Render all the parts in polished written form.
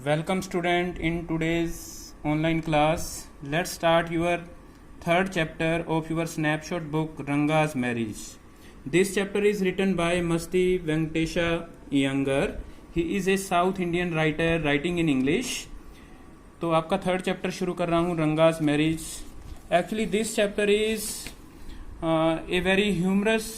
Welcome student in today's online class. Let's start your third chapter of your snapshot book Ranga's Marriage. This chapter is written by Masti Venkatesha Iyengar. He is a South Indian writer writing in English. तो आपका third chapter शुरू कर रहा हूँ Ranga's marriage. Actually this chapter is a very humorous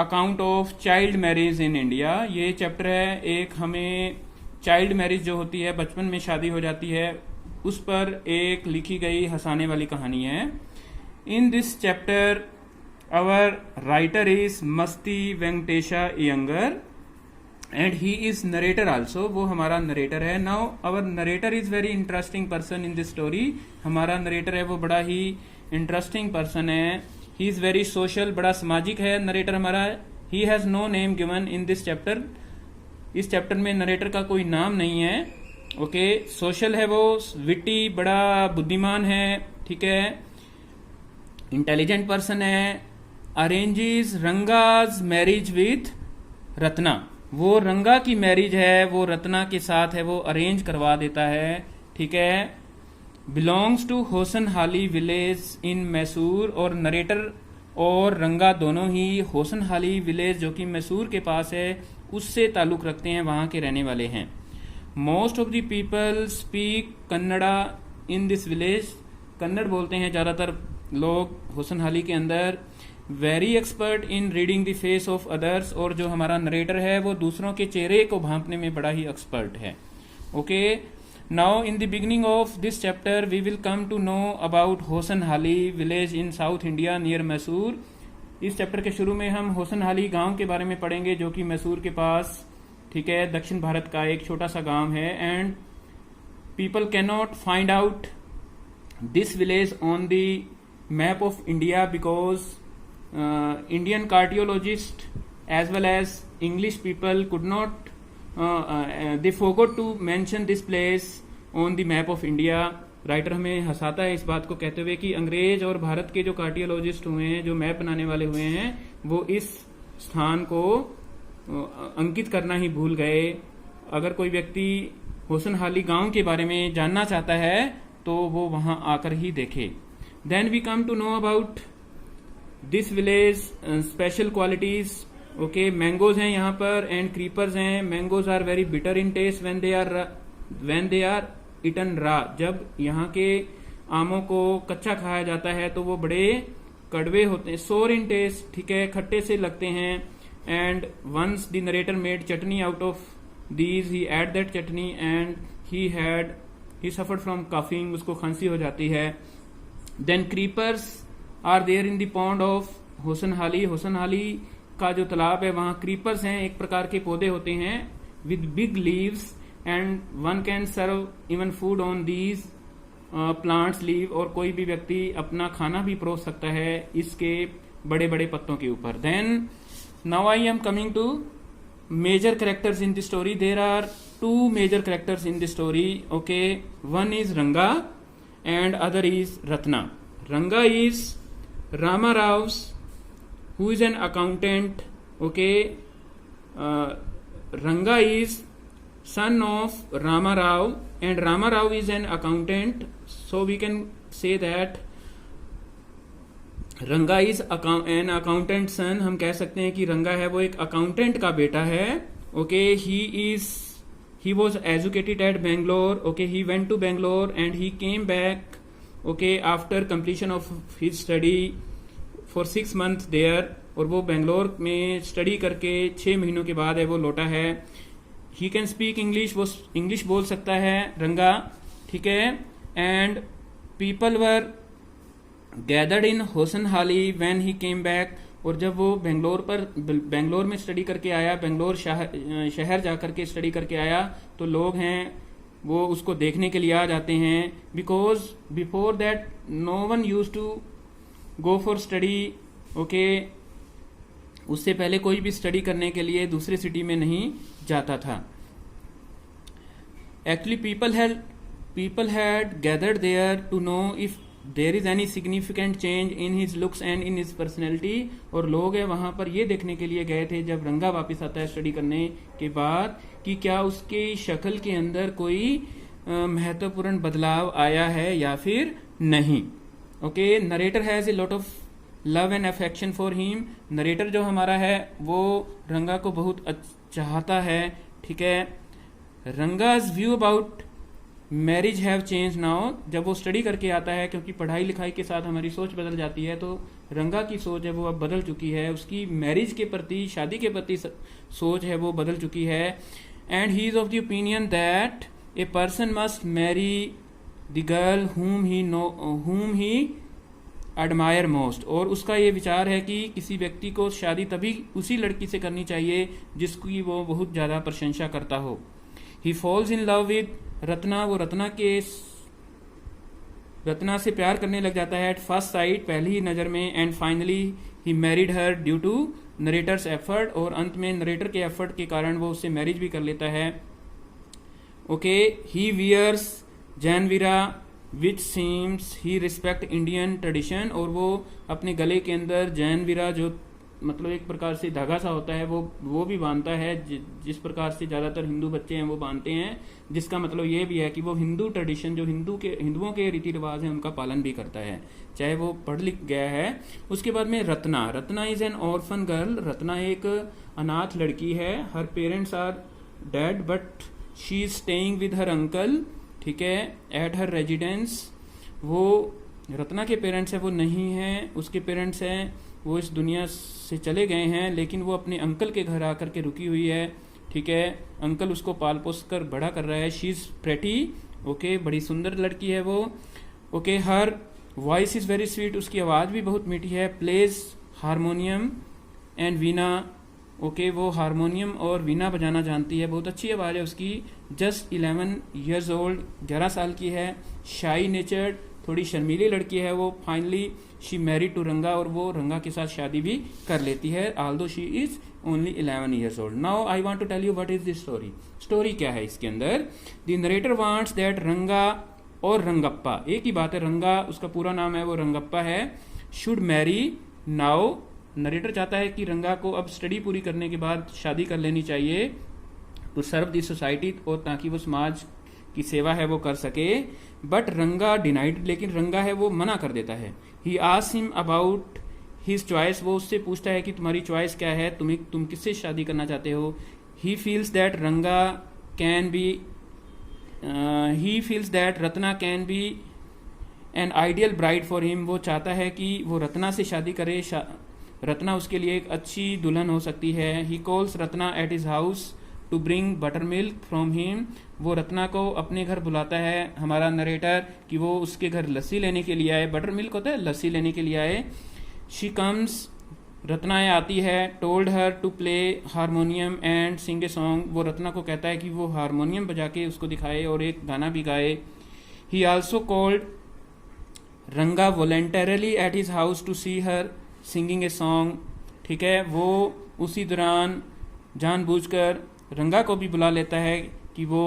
account of child marriage in India. ये chapter है एक हमें चाइल्ड मैरिज जो होती है, बचपन में शादी हो जाती है, उस पर एक लिखी गई हंसाने वाली कहानी है. In this chapter our writer is Masti Venkatesha Iyengar and he is narrator also. वो हमारा नरेटर है. Now our narrator is very interesting person in this story. हमारा नरेटर है वो बड़ा ही इंटरेस्टिंग पर्सन है. ही इज वेरी सोशल, बड़ा सामाजिक है नरेटर हमारा. He has no name given in this chapter. इस चैप्टर में नरेटर का कोई नाम नहीं है. ओके, सोशल है वो, विटी, बड़ा बुद्धिमान है, ठीक है, इंटेलिजेंट पर्सन है. Arranges Ranga's marriage with Ratna. वो रंगा की मैरिज है वो रत्ना के साथ है, वो अरेंज करवा देता है, ठीक है. Belongs to Hosahalli village in Mysore. और नरेटर और रंगा दोनों ही होसनहाली विलेज जो कि मैसूर के पास है उससे ताल्लुक रखते हैं, वहां के रहने वाले हैं. Most of the people speak Kannada in this village. Kannada बोलते हैं ज़्यादातर लोग होसनहाली के अंदर. Very expert in reading the face of others. और जो हमारा नरेटर है वो दूसरों के चेहरे को भांपने में बड़ा ही एक्सपर्ट है. Okay, now in the beginning of this chapter we will come to know about Hosahalli village in South India near Mysore. इस चैप्टर के शुरू में हम होसनहाली गांव के बारे में पढ़ेंगे जो कि मैसूर के पास, ठीक है, दक्षिण भारत का एक छोटा सा गांव है. And people can not find out this village on the map of India because Indian cardiologist as well as English people could not they forgot to mention this place on the map of India. Writer हमें हंसाता है इस बात को कहते हुए कि अंग्रेज और भारत के जो कार्डियोलॉजिस्ट हुए हैं, जो मैप बनाने वाले हुए हैं, वो इस स्थान को अंकित करना ही भूल गए. अगर कोई व्यक्ति होसनहाली गांव के बारे में जानना चाहता है तो वो वहां आकर ही देखे. Then we come to know about this village special qualities. Okay, mangoes हैं यहाँ पर एंड क्रीपर्स हैं. Mangoes are very bitter in taste when they are eaten raw. जब यहाँ के आमों को कच्चा खाया जाता है तो वो बड़े कड़वे होते हैं. सोर इन टेस्ट, ठीक है, खट्टे से लगते हैं. And once the narrator made chutney out of these, he ate that chutney and he suffered from coughing. उसको खांसी हो जाती है. Then creepers are there in the pond of Hosahalli. Hosahalli का जो तालाब है वहां क्रीपर्स हैं, एक प्रकार के पौधे होते हैं with big leaves and one can serve even food on these plants leave. और कोई भी व्यक्ति अपना खाना भी परोस सकता है इसके बड़े बड़े पत्तों के ऊपर. Then now I am coming to major characters in the story. There are two major characters in the story. Okay, one is Ranga and other is Ratna. Ranga is Rama Rao who is an accountant. Okay, Ranga is son of Rama Rao and Rama Rao is an accountant. So we can say that Ranga is an accountant son. हम कह सकते हैं कि रंगा है वो एक accountant का बेटा है. Okay, he was educated at Bangalore. Okay, he went to Bangalore and he came back, okay, after completion of his study for 6 months there. और वो बेंगलोर में स्टडी करके 6 महीनों के बाद है वो लौटा है. He can speak English. वो इंग्लिश बोल सकता है रंगा, ठीक है. And people were gathered in Hosahalli when he came back. और जब वो बेंगलोर में स्टडी करके आया, बेंगलोर शहर जाकर के स्टडी करके आया, तो लोग हैं वो उसको देखने के लिए आ जाते हैं. Because before that no one use to go for study. Okay, उससे पहले कोई भी स्टडी करने के लिए दूसरे सिटी में नहीं जाता था. Actually people had gathered there to know if there is any significant change in his looks and in his personality, और लोग हैं वहां पर ये देखने के लिए गए थे जब रंगा वापस आता है स्टडी करने के बाद कि क्या उसकी शक्ल के अंदर कोई महत्वपूर्ण बदलाव आया है या फिर नहीं। Okay, narrator has a lot of love and affection for him. Narrator जो हमारा है वो रंगा को बहुत चाहता है, ठीक है। Ranga's view about marriage have change now, जब वो स्टडी करके आता है, क्योंकि पढ़ाई लिखाई के साथ हमारी सोच बदल जाती है, तो रंगा की सोच है वो अब बदल चुकी है, उसकी मैरिज के प्रति, शादी के प्रति सोच है वो बदल चुकी है। And he is of the opinion that a person must marry the girl whom he admire most, और उसका ये विचार है कि किसी व्यक्ति को शादी तभी उसी लड़की से करनी चाहिए जिसकी वो बहुत ज़्यादा प्रशंसा करता हो। He falls in love with Ratna, वो रत्ना से प्यार करने लग जाता है एट फर्स्ट साइट, पहली ही नज़र में। And finally he married her due to narrator's effort, और अंत में नरेटर के एफर्ट के कारण वो उससे मैरिज भी कर लेता है। Okay, he wears janivara which seems he respect Indian tradition, और वो अपने गले के अंदर जैनवीरा, जो मतलब एक प्रकार से धागा सा होता है, वो भी बांधता है, जिस प्रकार से ज़्यादातर हिंदू बच्चे हैं वो बांधते हैं, जिसका मतलब ये भी है कि वो हिंदू ट्रेडिशन, जो हिंदुओं के रीति रिवाज हैं उनका पालन भी करता है, चाहे वो पढ़ लिख गया है। उसके बाद में Ratna is an orphan girl, Ratna एक अनाथ लड़की है। हर parents are dead but she is staying with her uncle, ठीक है, एट हर रेजिडेंस। वो रत्ना के पेरेंट्स हैं वो नहीं हैं, उसके पेरेंट्स हैं वो इस दुनिया से चले गए हैं, लेकिन वो अपने अंकल के घर आकर के रुकी हुई है, ठीक है। अंकल उसको पाल पोस कर बड़ा कर रहा है। शी इज प्रेटी, ओके, बड़ी सुंदर लड़की है वो। Okay, her voice is very sweet, उसकी आवाज़ भी बहुत मीठी है। Plays harmonium and veena, okay, वो हारमोनियम और वीना बजाना जानती है, बहुत अच्छी आवाज़ है उसकी। जस्ट 11 ईयर्स ओल्ड, 11 साल की है। शाई नेचर्ड, थोड़ी शर्मीली लड़की है वो। फाइनली शी मैरिड टू रंगा, और वो रंगा के साथ शादी भी कर लेती है, although she is only 11 years old. Now I want to tell you what is this story. Story क्या है इसके अंदर? द नरेटर वांट्स दैट रंगा और रंगप्पा, एक ही बात है, रंगा उसका पूरा नाम है, वो रंगप्पा है, शुड मैरी नाउ। नरेटर चाहता है कि रंगा को अब स्टडी पूरी करने के बाद शादी कर लेनी चाहिए, टू सर्व द सोसाइटी, और ताकि वो समाज की सेवा है वो कर सके। बट रंगा डिनाइड, लेकिन रंगा है वो मना कर देता है। ही asks him about his choice, वो उससे पूछता है कि तुम्हारी चॉइस क्या है, तुम किससे शादी करना चाहते हो। ही फील्स दैट रंगा can be Ratna can be an ideal bride for him, वो चाहता है कि वो रत्ना से शादी करे, रत्ना उसके लिए एक अच्छी दुल्हन हो सकती है। He calls Ratna at his house to bring butter milk from him, वो रत्ना को अपने घर बुलाता है हमारा नरेटर कि वो उसके घर लस्सी लेने के लिए आए, बटर मिल्क होता है, लस्सी लेने के लिए आए। शी कम्स, रत्ना आती है। Told her to play harmonium and sing a song, वो रत्ना को कहता है कि वो हारमोनियम बजा के उसको दिखाए और एक गाना भी गाए। He also called Ranga voluntarily at his house to see her singing a song, ठीक है, वो उसी दौरान जानबूझकर रंगा को भी बुला लेता है कि वो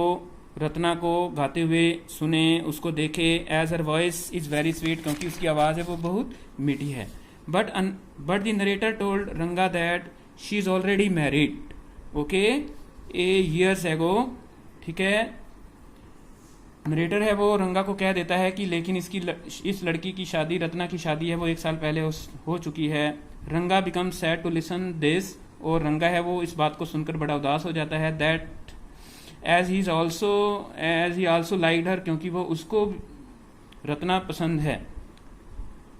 रत्ना को गाते हुए सुने, उसको देखे। As her voice is very sweet, क्योंकि उसकी आवाज़ है वो बहुत मीठी है। But the narrator told Ranga that she is already married, okay, a years ago, ठीक है। नरेटर है वो रंगा को कह देता है कि लेकिन इस लड़की की शादी, रत्ना की शादी है वो 1 साल पहले हो चुकी है। Ranga become sad to listen this, और रंगा है वो इस बात को सुनकर बड़ा उदास हो जाता है। That age he also liked her, क्योंकि वो उसको रत्ना पसंद है।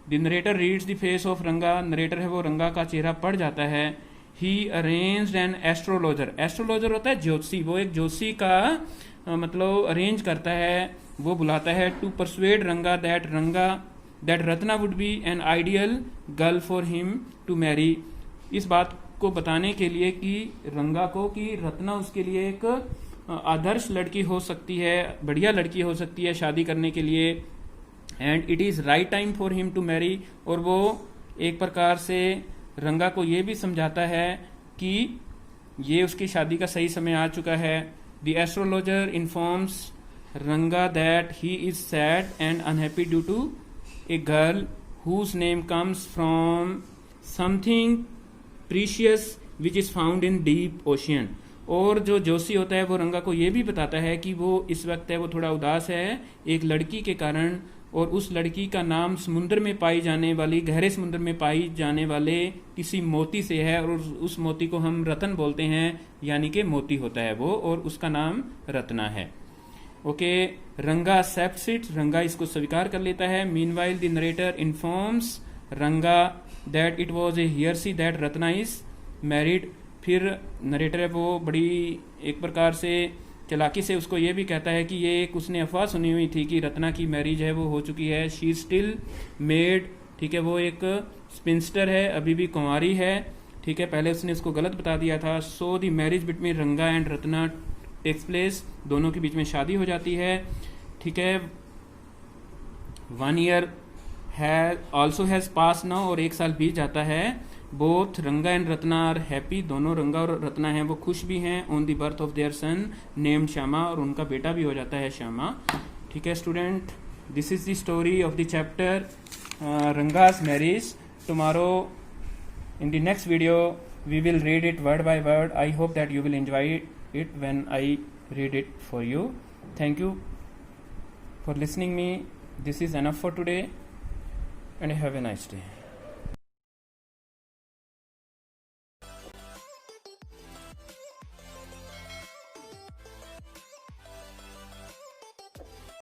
The narrator reads the face of Ranga, narrator है वो रंगा का चेहरा पढ़ जाता है। He arranged an astrologer, astrologer होता है ज्योतिषी, वो एक ज्योतिषी का मतलब अरेंज करता है, वो बुलाता है to persuade Ranga that Ratna would be an ideal girl for him to marry, इस बात को बताने के लिए कि रंगा को कि रत्ना उसके लिए एक आदर्श लड़की हो सकती है, बढ़िया लड़की हो सकती है शादी करने के लिए। And it is right time for him to marry, और वो एक प्रकार से रंगा को ये भी समझाता है कि ये उसकी शादी का सही समय आ चुका है। The astrologer informs Ranga that he is sad and unhappy due to a girl whose name comes from something precious which is found in deep ocean. और जो जोशी होता है वो रंगा को ये भी बताता है कि वो इस वक्त है वो थोड़ा उदास है एक लड़की के कारण, और उस लड़की का नाम समुद्र में पाई जाने वाली, गहरे समुद्र में पाई जाने वाले किसी मोती से है, और उस मोती को हम रतन बोलते हैं, यानी कि मोती होता है वो, और उसका नाम रत्ना है. ओके, रंगा एक्सेप्ट्स इट, रंगा इसको स्वीकार कर लेता है. Meanwhile the narrator informs Ranga that it was a hearsay that Ratna is married. फिर नरेटर है वो बड़ी एक प्रकार से चालाकी से उसको ये भी कहता है कि ये एक उसने अफवाह सुनी हुई थी कि रत्ना की मैरिज है वो हो चुकी है. शी स्टिल मेड, ठीक है, वो एक स्पिंस्टर है, अभी भी कुंवारी है, ठीक है, पहले उसने उसको गलत बता दिया था. सो द मैरिज बिटवीन रंगा एंड रत्ना टेक्स प्लेस, दोनों के बीच में शादी हो जाती है, ठीक है. 1 year also has pass now, और 1 साल बीत जाता है. बोथ रंगा एंड रत्ना आर हैप्पी, दोनों रंगा और रत्ना हैं वो खुश भी हैं. On the birth of their son named Shyama, और उनका बेटा भी हो जाता है श्यामा. ठीक है student, this is the story of the chapter Ranga's marriage. Tomorrow in the next video we will read it word by word. I hope that you will enjoy it when I read it for you. Thank you for listening me. This is enough for today and have a nice day.